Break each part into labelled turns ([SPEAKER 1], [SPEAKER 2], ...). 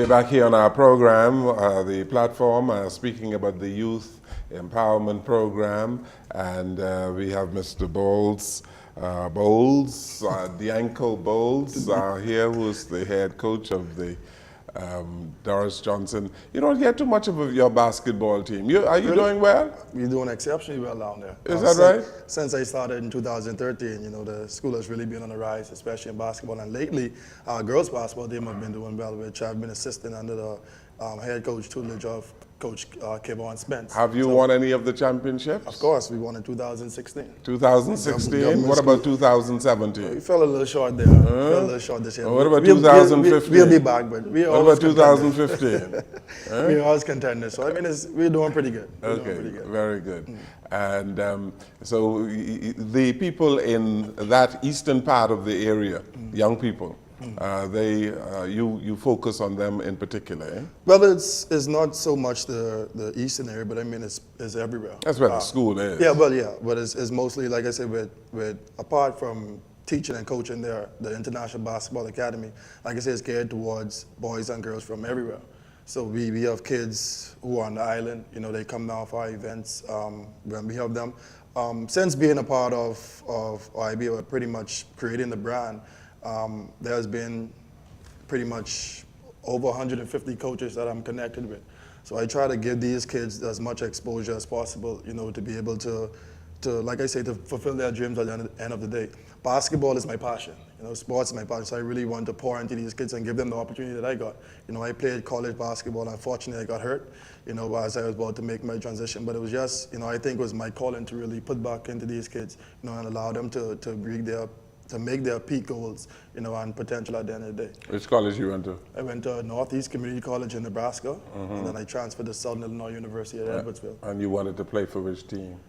[SPEAKER 1] We're back here on our program, the platform, speaking about the Youth Empowerment Program, and we have Mr. Bianca Bowles here, who's the head coach of the Doris Johnson. You don't hear too much of your basketball team. Are you doing well?
[SPEAKER 2] We're doing exceptionally well down there.
[SPEAKER 1] Is that right?
[SPEAKER 2] Since I started in 2013, you know, the school has really been on the rise, especially in basketball. And lately, our girls' basketball team have been doing well, which I've been assisting under the head coach tutelage of Coach Kevon Spence.
[SPEAKER 1] Have you won any of the championships?
[SPEAKER 2] Of course, we won in 2016.
[SPEAKER 1] 2016? What about 2017?
[SPEAKER 2] We fell a little short there. We fell a little short this year.
[SPEAKER 1] What about 2015?
[SPEAKER 2] We'll be back, but we're
[SPEAKER 1] always What about 2015?
[SPEAKER 2] We're always contenders. So, I mean, we're doing pretty good.
[SPEAKER 1] Very good. And so the people in that eastern part of the area, young people, you focus on them in particular, eh?
[SPEAKER 2] Well, it's not so much the eastern area, but I mean it's everywhere.
[SPEAKER 1] That's where the school is.
[SPEAKER 2] But it's mostly, like I said, with apart from teaching and coaching there, the International Basketball Academy, like I said, it's geared towards boys and girls from everywhere. So we have kids who are on the island. You know, they come down for our events when we have them. Since being a part of IBA, pretty much creating the brand. There's been pretty much over 150 coaches that I'm connected with. So I try to give these kids as much exposure as possible, you know, to be able to like I say, to fulfill their dreams at the end of the day. Basketball is my passion. You know, sports is my passion. So I really want to pour into these kids and give them the opportunity that I got. You know, I played college basketball. Unfortunately, I got hurt, you know, as I was about to make my transition. But it was just, you know, I think it was my calling to really put back into these kids, you know, and allow them to make their peak goals, you know, and potential at the end of the day.
[SPEAKER 1] Which college you went to?
[SPEAKER 2] I went to Northeast Community College in Nebraska, and then I transferred to Southern Illinois University at Edwardsville.
[SPEAKER 1] And you wanted to play for which team?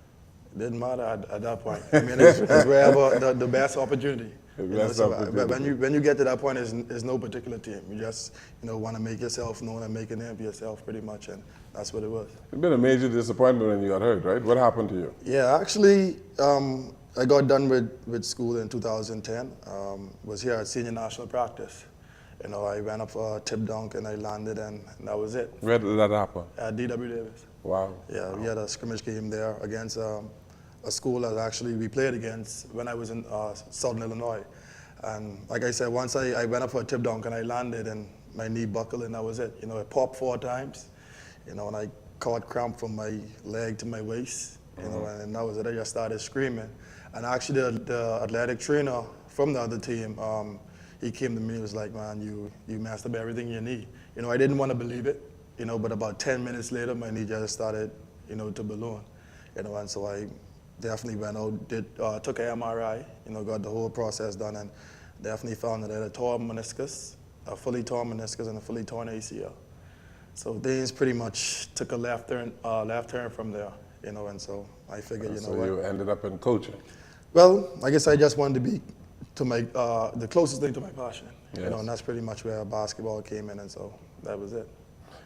[SPEAKER 2] It didn't matter at that point. I mean, it's wherever the best opportunity. When you get to that point, there's no particular team. You just, you know, want to make yourself known and make a name for yourself, pretty much, and that's what it was.
[SPEAKER 1] It's been a major disappointment when you got hurt, right? What happened to you?
[SPEAKER 2] Yeah, actually, I got done with school in 2010. Was here at senior national practice. You know, I ran up for a tip dunk and I landed, and that was it.
[SPEAKER 1] Where did that happen?
[SPEAKER 2] At D.W. Davis.
[SPEAKER 1] Wow.
[SPEAKER 2] Yeah, we had a scrimmage game there against a school that actually we played against when I was in Southern Illinois. And like I said, once I went up for a tip dunk and I landed and my knee buckled and that was it. You know, it popped 4 times, you know, and I caught cramp from my leg to my waist, you know, and that was it. I just started screaming. And actually the athletic trainer from the other team, he came to me and was like, man, you messed up everything in your knee. You know, I didn't want to believe it, you know, but about 10 minutes later, my knee just started, you know, to balloon. You know, and so I definitely went out, took an MRI, you know, got the whole process done, and definitely found that I had a torn meniscus, a fully torn meniscus, and a fully torn ACL. So things pretty much took a left turn from there, you know, and so I figured, you know what. So
[SPEAKER 1] you ended up in coaching?
[SPEAKER 2] Well, I guess I just wanted to be the closest thing to my passion, you know, and that's pretty much where basketball came in, and so that was it.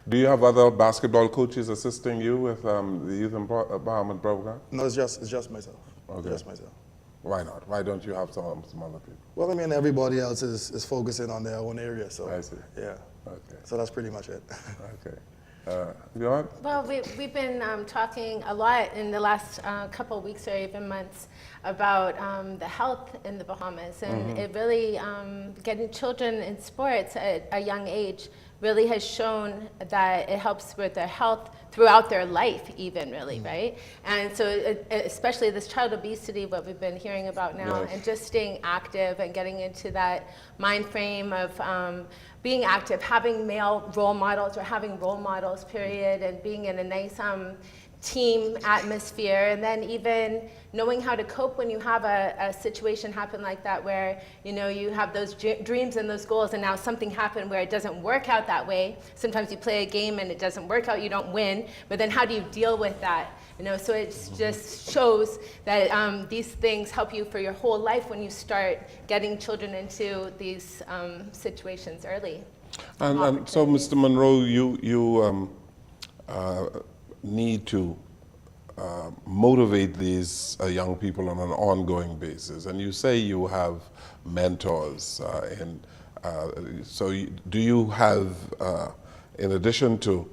[SPEAKER 1] Do you have other basketball coaches assisting you with the Youth Empowerment Program?
[SPEAKER 2] No, it's just myself.
[SPEAKER 1] Okay.
[SPEAKER 2] Just myself.
[SPEAKER 1] Why not? Why don't you have some other people?
[SPEAKER 2] Well, I mean, everybody else is focusing on their own area, so.
[SPEAKER 1] I see.
[SPEAKER 2] Yeah.
[SPEAKER 1] Okay.
[SPEAKER 2] So that's pretty much it.
[SPEAKER 1] Okay. Joanne?
[SPEAKER 3] Well, we've been talking a lot in the last couple of weeks or even months about the health in the Bahamas, and it really, getting children in sports at a young age really has shown that it helps with their health throughout their life even, really, right? And so especially this child obesity, what we've been hearing about now, and just staying active and getting into that mind frame of being active, having male role models or having role models, period, and being in a nice team atmosphere, and then even knowing how to cope when you have a situation happen like that where, you know, you have those dreams and those goals and now something happened where it doesn't work out that way. Sometimes you play a game and it doesn't work out, you don't win, but then how do you deal with that? You know, so it just shows that these things help you for your whole life when you start getting children into these situations early.
[SPEAKER 1] And so, Mr. Monroe, you need to motivate these young people on an ongoing basis. And you say you have mentors. Do you have in addition to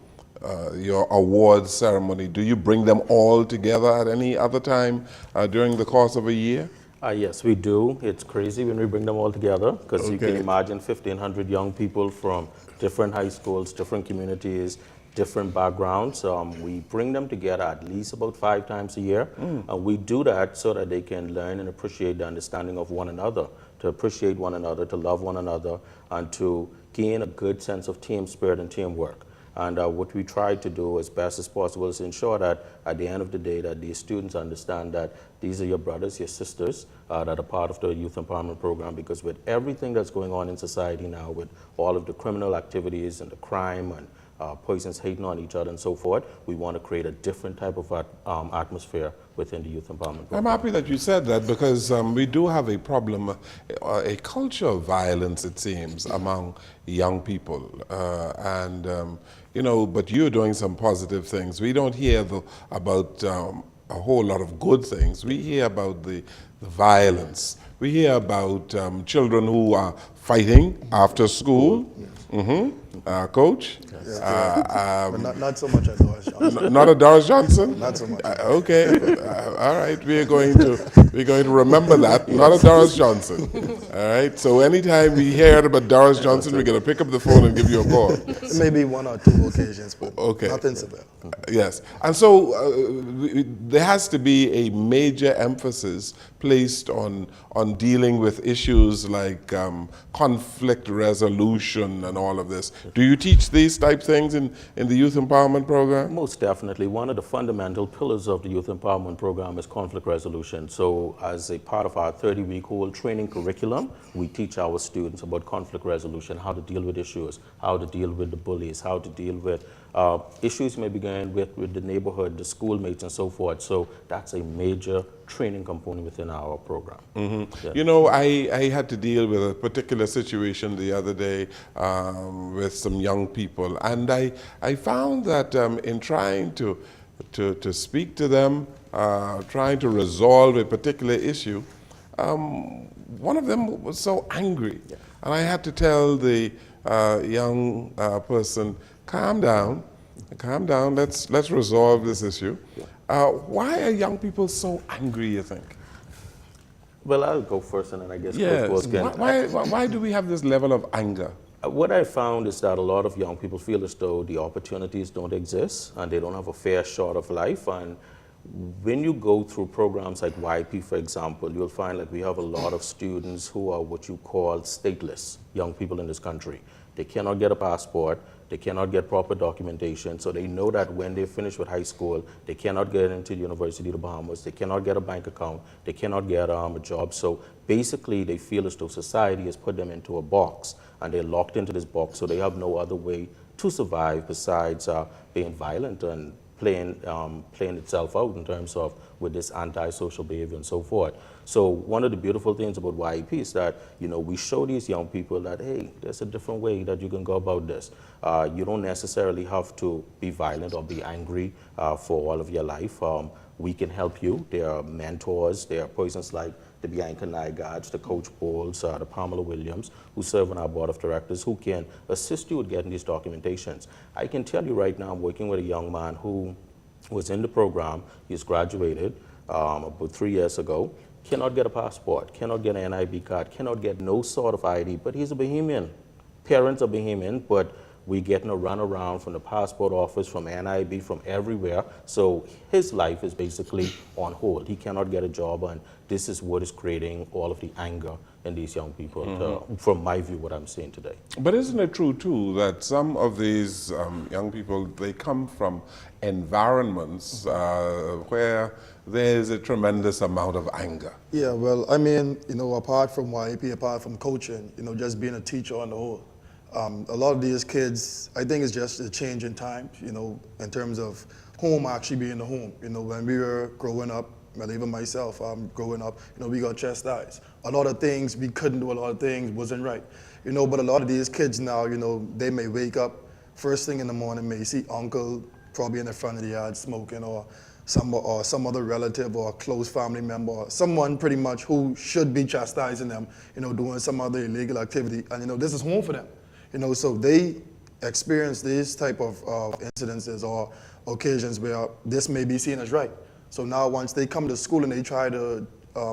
[SPEAKER 1] your awards ceremony, do you bring them all together at any other time during the course of a year?
[SPEAKER 4] Yes, we do. It's crazy when we bring them all together because you can
[SPEAKER 1] Okay.
[SPEAKER 4] imagine 1,500 young people from different high schools, different communities, different backgrounds. We bring them together at least about 5 times a year. And we do that so that they can learn and appreciate the understanding of one another, to appreciate one another, to love one another, and to gain a good sense of team spirit and teamwork. And what we try to do as best as possible is ensure that at the end of the day that these students understand that these are your brothers, your sisters that are part of the Youth Empowerment Program, because with everything that's going on in society now, with all of the criminal activities and the crime and persons hating on each other and so forth, we want to create a different type of atmosphere within the Youth Empowerment Program.
[SPEAKER 1] I'm happy that you said that because we do have a problem, a culture of violence, it seems, among young people. You know, but you're doing some positive things. We don't hear about a whole lot of good things. We hear about the violence. We hear about children who are fighting after school. Coach?
[SPEAKER 2] Yes, but not so much at Doris Johnson.
[SPEAKER 1] Not a Doris Johnson?
[SPEAKER 2] Not so much.
[SPEAKER 1] Okay. All right. We're going to remember that. Not a Doris Johnson. All right. So anytime we hear about Doris Johnson, we're going to pick up the phone and give you a call.
[SPEAKER 2] Maybe 1 or 2 occasions, but
[SPEAKER 1] Okay.
[SPEAKER 2] nothing severe.
[SPEAKER 1] Yes. And so there has to be a major emphasis placed on dealing with issues like conflict resolution and all of this. Do you teach these type things in the Youth Empowerment Program?
[SPEAKER 4] Most definitely. One of the fundamental pillars of the Youth Empowerment Program is conflict resolution. So as a part of our 30-week whole training curriculum, we teach our students about conflict resolution, how to deal with issues, how to deal with the bullies, how to deal with issues may begin with the neighborhood, the schoolmates, and so forth. So that's a major training component within our program. Yeah.
[SPEAKER 1] You know, I had to deal with a particular situation the other day with some young people, and I found that in trying to speak to them, trying to resolve a particular issue, one of them was so angry, and I had to tell the young person, calm down, let's resolve this issue. Why are young people so angry, you think?
[SPEAKER 4] Well, I'll go first, and then I guess
[SPEAKER 1] Yes.
[SPEAKER 4] Coach Boss can.
[SPEAKER 1] Why do we have this level of anger?
[SPEAKER 4] What I found is that a lot of young people feel as though the opportunities don't exist and they don't have a fair shot of life. And when you go through programs like YP, for example, you'll find like we have a lot of students who are what you call stateless young people in this country. They cannot get a passport. They cannot get proper documentation, so they know that when they finish with high school, they cannot get into the University of the Bahamas, they cannot get a bank account, they cannot get a job. So basically, they feel as though society has put them into a box, and they're locked into this box, so they have no other way to survive besides being violent and playing itself out in terms of with this antisocial behavior and so forth. So one of the beautiful things about YEP is that, you know, we show these young people that, hey, there's a different way that you can go about this. You don't necessarily have to be violent or be angry for all of your life. We can help you. There are mentors. There are persons like the Bianca NYGARDs, the Coach Bowles, the Pamela Williams, who serve on our board of directors, who can assist you with getting these documentations. I can tell you right now, I'm working with a young man who was in the program. He's graduated about 3 years ago. Cannot get a passport, cannot get an NIB card, cannot get no sort of ID, but he's a Bahamian. Parents are Bahamian, but we're getting a runaround from the passport office, from NIB, from everywhere. So his life is basically on hold. He cannot get a job, and this is what is creating all of the anger in these young people, from my view, what I'm seeing today.
[SPEAKER 1] But isn't it true, too, that some of these young people, they come from environments where there's a tremendous amount of anger?
[SPEAKER 2] Yeah, well, I mean, you know, apart from YAP, apart from coaching, you know, just being a teacher on the whole, a lot of these kids, I think it's just a change in time, you know, in terms of home actually being the home. You know, when we were growing up, well, even myself, growing up, you know, we got chastised. A lot of things we couldn't do, a lot of things wasn't right. You know, but a lot of these kids now, you know, they may wake up first thing in the morning, may see uncle probably in the front of the yard smoking, or some other relative or a close family member, or someone pretty much who should be chastising them, you know, doing some other illegal activity. And, you know, this is home for them. You know, so they experience these type of incidences or occasions where this may be seen as right. So now once they come to school and they try to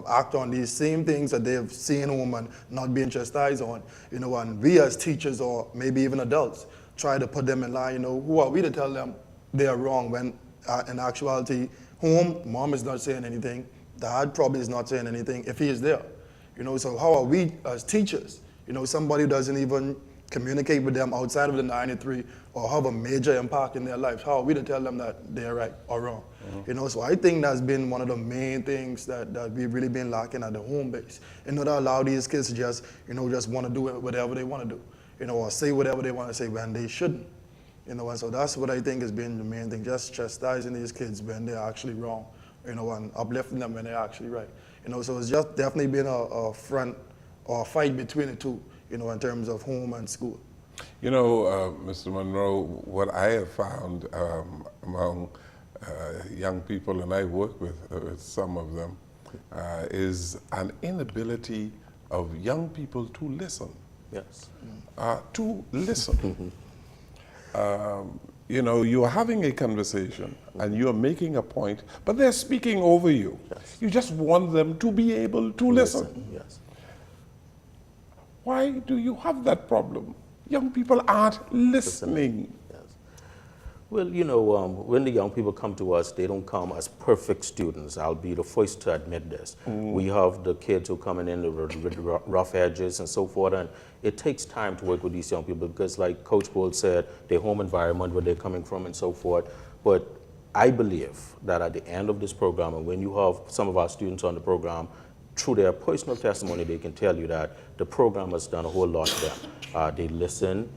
[SPEAKER 2] act on these same things that they've seen home and not being chastised on, and we as teachers or maybe even adults try to put them in line, who are we to tell them they are wrong when in actuality, home, mom is not saying anything, dad probably is not saying anything if he is there. So how are we as teachers? Somebody who doesn't even communicate with them outside of the 93 or have a major impact in their lives. How are we to tell them that they're right or wrong? So I think that's been one of the main things that we've really been lacking at the home base. Not allow these kids to just want to do whatever they want to do, or say whatever they want to say when they shouldn't. And so that's what I think has been the main thing, just chastising these kids when they're actually wrong, and uplifting them when they're actually right. So it's just definitely been a front or a fight between the two, in terms of home and school.
[SPEAKER 1] Mr. Monroe, what I have found among young people, and I work with some of them, is an inability of young people to listen.
[SPEAKER 4] Yes.
[SPEAKER 1] To listen. You're having a conversation and you're making a point, but they're speaking over you.
[SPEAKER 4] Yes.
[SPEAKER 1] You just want them to be able to listen.
[SPEAKER 4] Yes.
[SPEAKER 1] Why do you have that problem? Young people aren't listening.
[SPEAKER 4] Yes. Well, when the young people come to us, they don't come as perfect students. I'll be the first to admit this. We have the kids who come in with rough edges and so forth, and it takes time to work with these young people because, like Coach Bull said, their home environment, where they're coming from and so forth. But I believe that at the end of this program, and when you have some of our students on the program, through their personal testimony, they can tell you that the program has done a whole lot for them. They listen,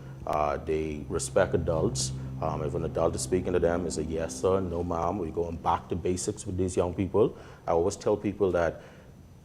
[SPEAKER 4] they respect adults. If an adult is speaking to them, it's a yes sir, no ma'am. We're going back to basics with these young people. I always tell people that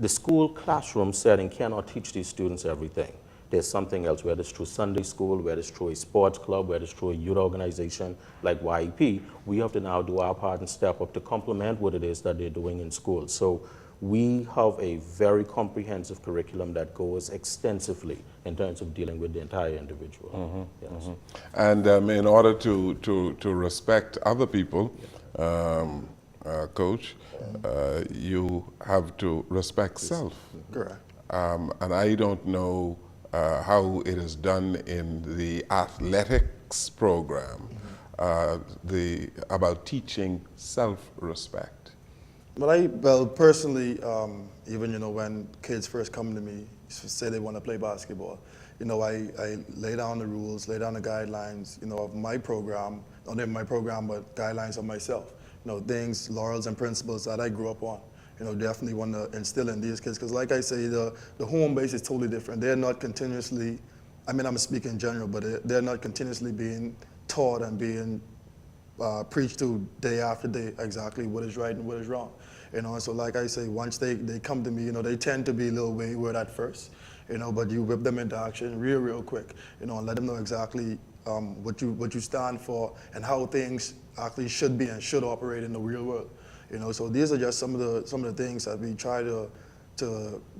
[SPEAKER 4] the school classroom setting cannot teach these students everything. There's something else, whether it's through Sunday school, whether it's through a sports club, whether it's through a youth organization like YEP. We have to now do our part and step up to complement what it is that they're doing in school. So we have a very comprehensive curriculum that goes extensively in terms of dealing with the entire individual. Yes.
[SPEAKER 1] And in order to respect other people, Coach, you have to respect self.
[SPEAKER 2] Correct.
[SPEAKER 1] And I don't know how it is done in the athletics program, about teaching self-respect.
[SPEAKER 2] Well, personally, even, when kids first come to me, say they want to play basketball, I lay down the rules, lay down the guidelines, of my program, not even my program, but guidelines of myself. Things, laurels and principles that I grew up on. Definitely want to instill in these kids, because like I say, the home base is totally different. They're not continuously, I'm speaking in general, but they're not continuously being taught and being preached to day after day exactly what is right and what is wrong. So like I say, once they come to me, they tend to be a little wayward at first, but you whip them into action real quick, and let them know exactly what you stand for and how things actually should be and should operate in the real world. So these are just some of the things that we try to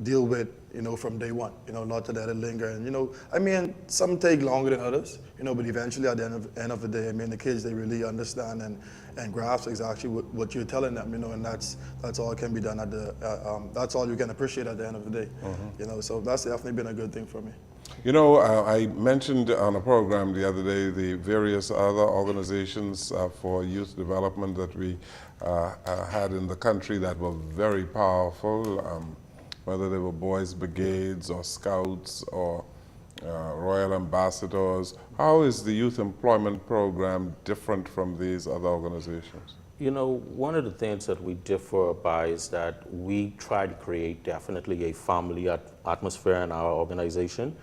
[SPEAKER 2] deal with, from day one, not to let it linger. And, some take longer than others, but eventually at the end of the day, the kids, they really understand and grasp exactly what you're telling them, and that's all can be done that's all you can appreciate at the end of the day, so that's definitely been a good thing for me.
[SPEAKER 1] I mentioned on a program the other day the various other organizations for youth development that we had in the country that were very powerful, whether they were boys' brigades or scouts or royal ambassadors. How is the youth employment program different from these other organizations?
[SPEAKER 4] One of the things that we differ by is that we try to create definitely a family atmosphere in our organization.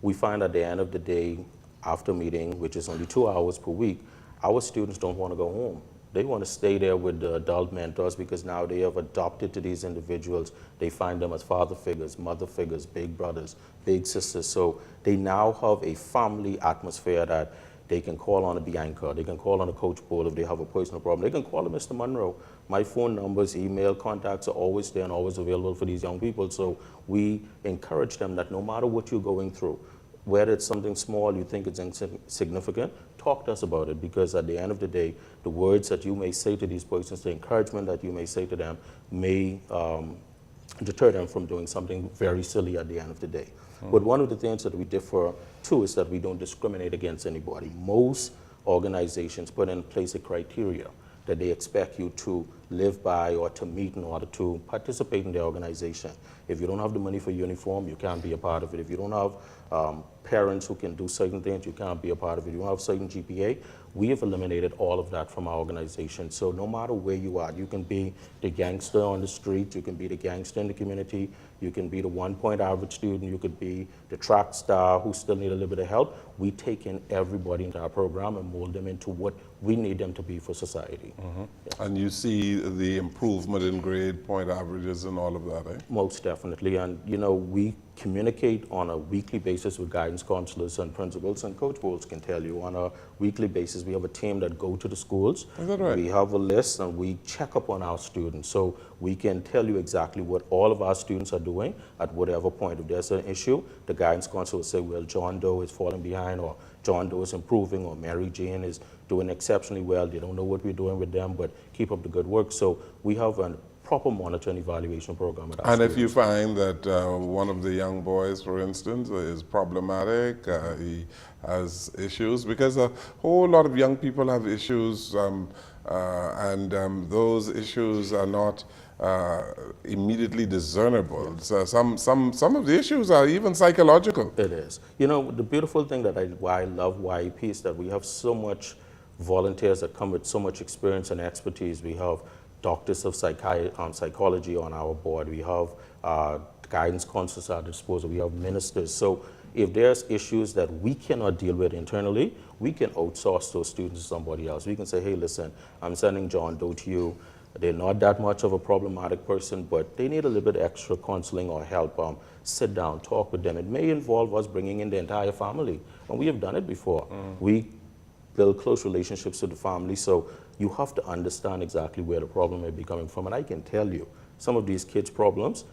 [SPEAKER 4] We find at the end of the day, after meeting, which is only 2 hours per week, our students don't want to go home. They want to stay there with the adult mentors because now they have adopted to these individuals. They find them as father figures, mother figures, big brothers, big sisters. So they now have a family atmosphere that they can call on a Bianca, they can call on a Coach Bull if they have a personal problem. They can call on Mr. Monroe. My phone numbers, email, contacts are always there and always available for these young people. So we encourage them that no matter what you're going through, whether it's something small you think it's insignificant, talk to us about it, because at the end of the day, the words that you may say to these persons, the encouragement that you may say to them may deter them from doing something very silly at the end of the day. But one of the things that we differ too is that we don't discriminate against anybody. Most organizations put in place a criteria that they expect you to live by or to meet in order to participate in their organization. If you don't have the money for uniform, you can't be a part of it. If you don't have parents who can do certain things, you can't be a part of it. You don't have certain GPA. We have eliminated all of that from our organization. So no matter where you are, you can be the gangster on the street, you can be the gangster in the community, you can be the 1-point average student, you could be the track star who still need a little bit of help. We take in everybody into our program and mold them into what we need them to be for society. Yes.
[SPEAKER 1] And you see the improvement in grade point averages and all of that, eh?
[SPEAKER 4] Most definitely. And you know, we communicate on a weekly basis with guidance counselors and principals, and Coach Bowles can tell you on a weekly basis we have a team that go to the schools.
[SPEAKER 1] Is that right?
[SPEAKER 4] We have a list and we check up on our students, so we can tell you exactly what all of our students are doing at whatever point. If there's an issue, the guidance counselor will say, well, John Doe is falling behind, or John Doe is improving, or Mary Jane is doing exceptionally well. They don't know what we're doing with them, but keep up the good work. So we have a proper monitor and evaluation program at our
[SPEAKER 1] And if
[SPEAKER 4] schools.
[SPEAKER 1] you find that one of the young boys, for instance, is problematic, he has issues, because a whole lot of young people have issues, and those issues are not immediately discernible. So some of the issues are even psychological.
[SPEAKER 4] It is. You know, the beautiful thing that why I love YEP is that we have so much volunteers that come with so much experience and expertise. We have doctors of psychology on our board. We have guidance counselors at our disposal. We have ministers. So if there's issues that we cannot deal with internally, we can outsource those students to somebody else. We can say, hey, listen, I'm sending John Doe to you. They're not that much of a problematic person, but they need a little bit extra counseling or help. Sit down, talk with them. It may involve us bringing in the entire family, and we have done it before. We build close relationships with the family, so you have to understand exactly where the problem may be coming from. And I can tell you, some of these kids' problems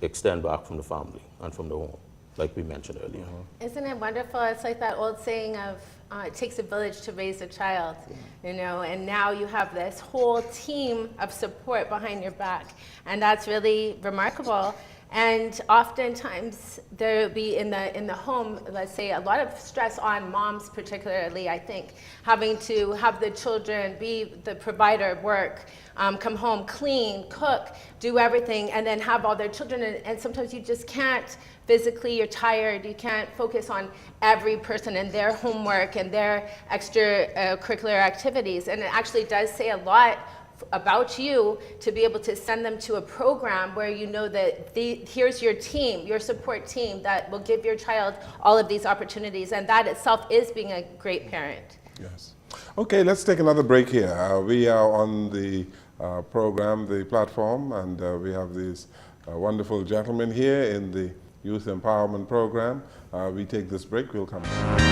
[SPEAKER 4] extend back from the family and from the home, like we mentioned earlier.
[SPEAKER 3] Isn't it wonderful? It's like that old saying of, it takes a village to raise a child, you know, and now you have this whole team of support behind your back, and that's really remarkable. And oftentimes there'll be in the home, let's say, a lot of stress on moms particularly, I think, having to have the children be the provider, work, come home, clean, cook, do everything, and then have all their children, and sometimes you just can't physically, you're tired, you can't focus on every person and their homework and their extracurricular activities. And it actually does say a lot about you to be able to send them to a program where you know that here's your team, your support team that will give your child all of these opportunities, and that itself is being a great parent.
[SPEAKER 1] Yes. Okay, let's take another break here. We are on the program, the platform, and we have these wonderful gentlemen here in the Youth Empowerment Program. We take this break, we'll come back.